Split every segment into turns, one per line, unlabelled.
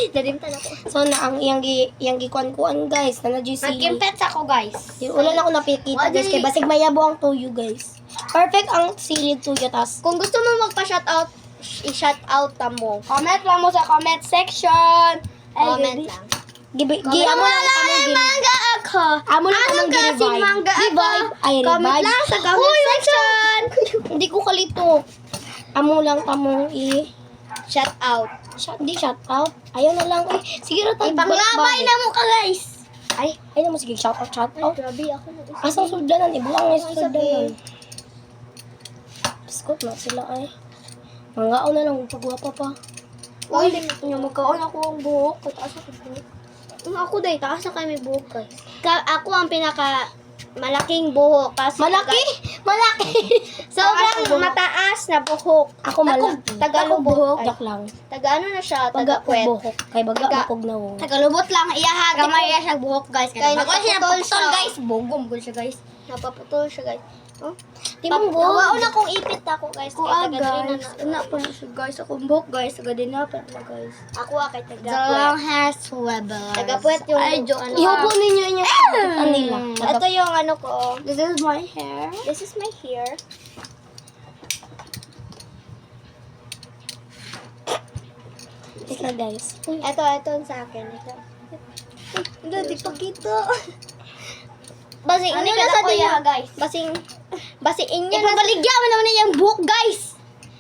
Dalimtan ako.
So na ang iyang gikuan-kuan guys, na GC.
Nagkimpets ako, guys.
Yung ulan ako napikita guys, kay basig mayabo ang tuyo guys. Perfect ang silid tuyo tas.
Kung gusto mo magpa-shoutout, i-shoutout mo. Comment lang mo sa comment section. Comment lang.
Amo lang
mangga ako.
Amo lang
Anong
kamang
klaseng mangga ako?
Revive. Ay,
Comment
revive.
lang sa comment section.
Hindi ko kalito. Amo lang tamong
Shoutout.
Hindi shout out. Ayaw na lang eh. Sige ra tag.
Ipanglabay na mo ka, guys.
Ay na mo sige shout out.
Grabe ako na.
Asang suldanan ibuang nga suldanan. Biskot na sila ay. Mangaon na lang pagwapa pa.
Uy, yung magkaon ako ang buhok. Taas ako buhok. Ako day, taas na kayo may buhok, guys. Ako ang pinaka malaking buhok. Kasi
Malaki!
sobrang mataas na buhok.
Ako malaki.
Tagalog buhok.
Joke lang.
Taga ano na siya?
Baga
Taga-kwet.
buhok. Kay baga makog na wo.
Tagalubot lang. Iyaha. Gamay niya siya buhok, guys.
Kaya
napaputol siya.
guys. Bugom ko siya guys.
Napaputol siya, guys. Oh?
Di mo buhok.
Nawaon akong ipit ako, guys.
Kuha
Kay taga-drina
guys.
na.
Anak pa na siya guys. Akong buhok guys. Taga din na pa guys.
Ako kay taga-kwet.
hair sweater.
Taga-kwet yung...
Ihupo ninyo inyong kapitan nila.
Ito yung ano ko.
This is my hair.
This is my hair.
Ito guys.
Ito yung sa akin. Ito.
Hindi pakita.
Basing,
Ano
ano
na
na
sa
sa
diya,
guys? Basing inyo na.
Ipabaligyan mo naman na yung buhok guys.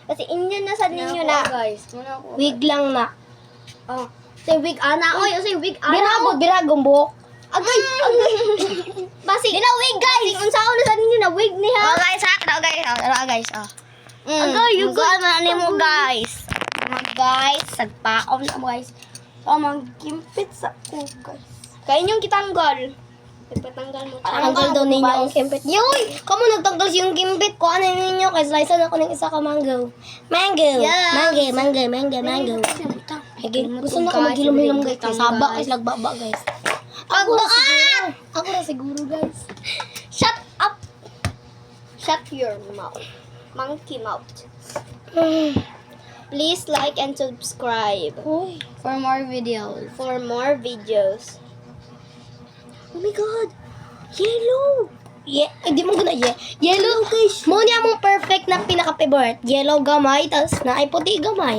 Basing inyo na sa ninyo na.
guys. Wig lang na.
Oh. Say wig ana. Oy, say wig ana.
Biragong buhok.
Agay. Basing. Dila wig guys. Basing unsa na sa ninyo na wig niya.
Oh guys, ha? Guys.
Agay, you
Gusto na ni mo guys. Guys, sagpaon na mo guys. So, magkimpit sa ko guys.
Kaya inyong kitanggal. Ipatanggal mo.
Tanggal daw ninyo ang kimpit. Yoy! Kamu nagtanggal yung kimpit ko. Ano ninyo? Kaya slicean ako ng isa ka mango. Mango!
Yeah.
Mango! Okay, gusto na ko maghilom-hilom guys. Saba guys, lagbaba guys. Ako na siguro guys.
Shut up. Shut your mouth. Monkey mouth. Please like and subscribe
Uy.
for more videos. Oh my god. Yellow.
Hindi mo guna yellow guys. Mo niya mong perfect na pinaka-favorite. Yellow gamay, tapos na ay puti gamay.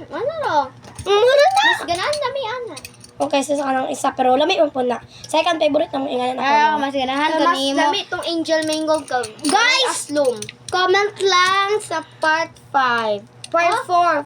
Ano lang?
Mura na!
Mas ganaan dami ana.
Okay, sa kanang isa, pero lami mo po na. Second favorite na mo ingalan ako.
mas ganahan ko ni mo. Mas dami itong angel mango ka.
Guys!
Aslum.
Comment lang sa part 5. Part 4.